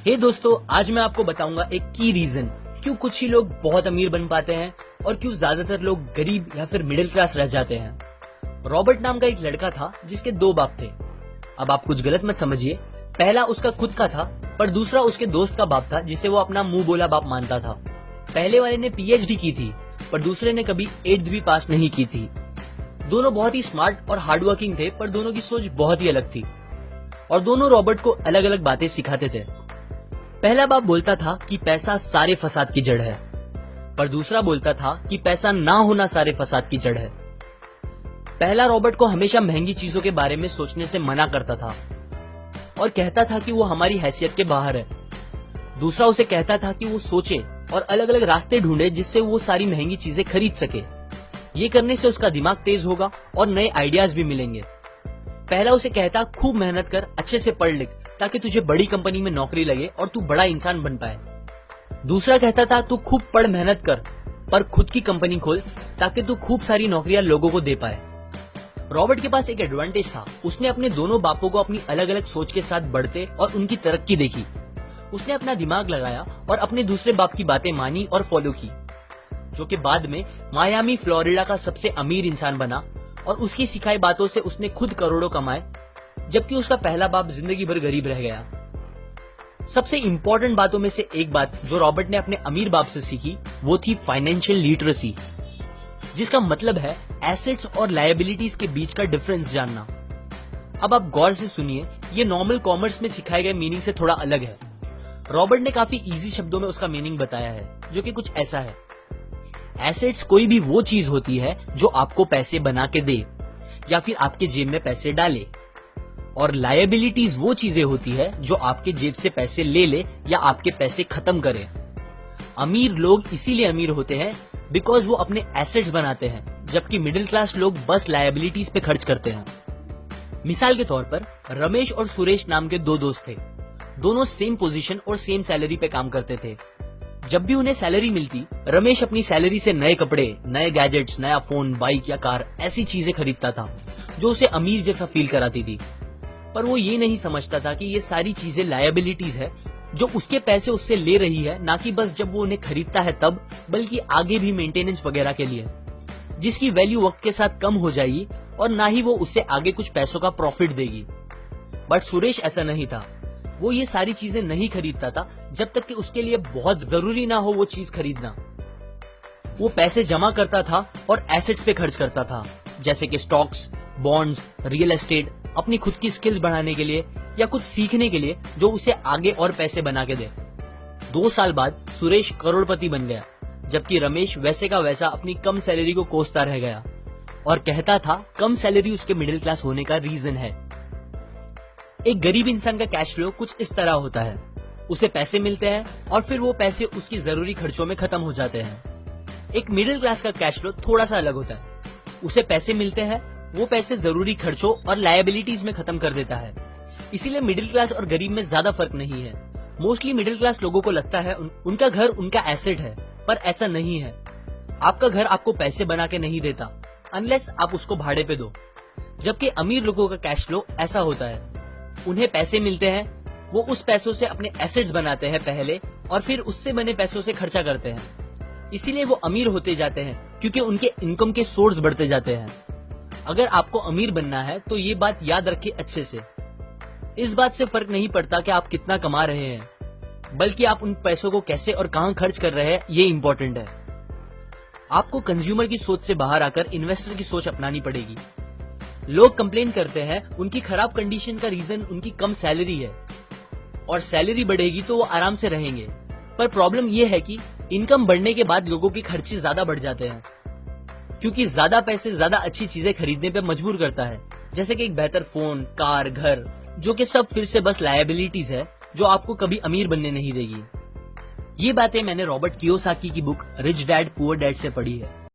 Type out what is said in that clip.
हे दोस्तों, आज मैं आपको बताऊंगा एक की रीजन क्यों कुछ ही लोग बहुत अमीर बन पाते हैं और क्यों ज्यादातर लोग गरीब या फिर मिडिल क्लास रह जाते हैं। रॉबर्ट नाम का एक लड़का था जिसके दो बाप थे। अब आप कुछ गलत मत समझिए, पहला उसका खुद का था पर दूसरा उसके दोस्त का बाप था जिसे वो अपना मुंह बोला बाप मानता था। पहले वाले ने पीएचडी की थी पर दूसरे ने कभी 8th भी पास नहीं की थी। दोनों बहुत ही स्मार्ट और हार्डवर्किंग थे पर दोनों की सोच बहुत ही अलग थी और दोनों रॉबर्ट को अलग अलग बातें सिखाते थे। पहला बाप बोलता था कि पैसा सारे फसाद की जड़ है, पर दूसरा बोलता था कि पैसा ना होना सारे फसाद की जड़ है। पहला रॉबर्ट को हमेशा महंगी चीजों के बारे में सोचने से मना करता था और कहता था कि वो हमारी हैसियत के बाहर है। दूसरा उसे कहता था कि वो सोचे और अलग अलग रास्ते ढूंढे जिससे वो सारी महंगी चीजें खरीद सके। ये करने से उसका दिमाग तेज होगा और नए आइडियाज भी मिलेंगे। पहला उसे कहता खूब मेहनत कर, अच्छे से पढ़ लिख ताकि तुझे बड़ी कंपनी में नौकरी लगे और तू बड़ा इंसान बन पाए। दूसरा कहता था तू खूब पढ़ मेहनत कर पर खुद की कंपनी खोल ताकि तू खूब सारी नौकरियां लोगों को दे पाए। रॉबर्ट के पास एक एडवांटेज था, उसने अपने दोनों बापों को अपनी अलग अलग सोच के साथ बढ़ते और उनकी तरक्की देखी। उसने अपना दिमाग लगाया और अपने दूसरे बाप की बातें मानी और फॉलो की, जो कि बाद में मायामी फ्लोरिडा का सबसे अमीर इंसान बना और उसकी सिखाई बातों से उसने खुद करोड़ों कमाए, जबकि उसका पहला बाप जिंदगी भर गरीब रह गया। सबसे इंपॉर्टेंट बातों में से एक बात जो रॉबर्ट ने अपने अमीर बाप से सीखी वो थी फाइनेंशियल लिटरेसी, जिसका मतलब है एसेट्स और लायबिलिटीज के बीच का डिफरेंस जानना। अब आप गौर से सुनिए, ये नॉर्मल कॉमर्स में सिखाए गए मीनिंग से थोड़ा अलग है। रॉबर्ट ने काफी इजी शब्दों में उसका मीनिंग बताया है, जो कि कुछ ऐसा है। एसेट्स कोई भी वो चीज होती है जो आपको पैसे बना के दे या फिर आपके जेब में पैसे डाले, और लायबिलिटीज वो चीजें होती है जो आपके जेब से पैसे ले ले या आपके पैसे खत्म करे। अमीर लोग इसीलिए अमीर होते हैं बिकॉज वो अपने एसेट्स बनाते हैं, जबकि मिडिल क्लास लोग बस लायबिलिटीज पे खर्च करते हैं। मिसाल के तौर पर रमेश और सुरेश नाम के दो दोस्त थे। दोनों सेम पोजीशन और सेम सैलरी पे काम करते थे। जब भी उन्हें सैलरी मिलती, रमेश अपनी सैलरी से नए कपड़े, नए गैजेट्स, नया फोन, बाइक या कार ऐसी चीजें खरीदता था जो उसे अमीर जैसा फील कराती थी। पर वो ये नहीं समझता था कि ये सारी चीजें लायबिलिटीज है जो उसके पैसे उससे ले रही है, ना कि बस जब वो उन्हें खरीदता है तब, बल्कि आगे भी मेंटेनेंस वगैरह के लिए, जिसकी वैल्यू वक्त के साथ कम हो जाएगी और ना ही वो उससे आगे कुछ पैसों का प्रॉफिट देगी। बट सुरेश ऐसा नहीं था। वो ये सारी चीजें नहीं खरीदता था जब तक कि उसके लिए बहुत जरूरी ना हो वो चीज खरीदना। वो पैसे जमा करता था और एसेट्स पे खर्च करता था, जैसे कि स्टॉक्स, बॉन्ड्स, रियल एस्टेट, अपनी खुद की स्किल्स बढ़ाने के लिए या कुछ सीखने के लिए जो उसे आगे और पैसे बना के दे। 2 साल बाद सुरेश करोड़पति बन गया, जबकि रमेश वैसे का वैसा अपनी कम सैलरी को कोसता रह गया और कहता था कम सैलरी उसके मिडिल क्लास होने का रीजन है। एक गरीब इंसान का कैश फ्लो कुछ इस तरह होता है, उसे पैसे मिलते हैं और फिर वो पैसे उसकी जरूरी खर्चों में खत्म हो जाते हैं। एक मिडिल क्लास का कैश फ्लो थोड़ा सा अलग होता है, उसे पैसे मिलते हैं, वो पैसे जरूरी खर्चों और लायबिलिटीज में खत्म कर देता है। इसीलिए मिडिल क्लास और गरीब में ज्यादा फर्क नहीं है। मोस्टली मिडिल क्लास लोगों को लगता है उनका घर उनका एसेट है, पर ऐसा नहीं है। आपका घर आपको पैसे बना के नहीं देता अनलेस आप उसको भाड़े पे दो, जबकि अमीर लोगों का कैश फ्लो ऐसा होता है, उन्हें पैसे मिलते हैं, वो उस पैसों से अपने एसेट्स बनाते हैं पहले और फिर उससे बने पैसों से खर्चा करते हैं। इसीलिए वो अमीर होते जाते हैं क्योंकि उनके इनकम के सोर्स बढ़ते जाते हैं। अगर आपको अमीर बनना है तो ये बात याद रखिए अच्छे से। इस बात से फर्क नहीं पड़ता कि आप कितना कमा रहे हैं, बल्कि आप उन पैसों को कैसे और कहां खर्च कर रहे हैं, ये इंपॉर्टेंट है। आपको कंज्यूमर की सोच से बाहर आकर इन्वेस्टर की सोच अपनानी पड़ेगी। लोग कंप्लेन करते हैं उनकी खराब कंडीशन का रीजन उनकी कम सैलरी है और सैलरी बढ़ेगी तो वो आराम से रहेंगे, पर प्रॉब्लम ये है कि इनकम बढ़ने के बाद लोगों के खर्चे ज्यादा बढ़ जाते हैं, क्योंकि ज्यादा पैसे ज्यादा अच्छी चीजें खरीदने पे मजबूर करता है, जैसे कि एक बेहतर फोन, कार, घर, जो कि सब फिर से बस लायबिलिटीज है जो आपको कभी अमीर बनने नहीं देगी। ये बातें मैंने रॉबर्ट कियोसाकी की book rich dad poor dad से पढ़ी है।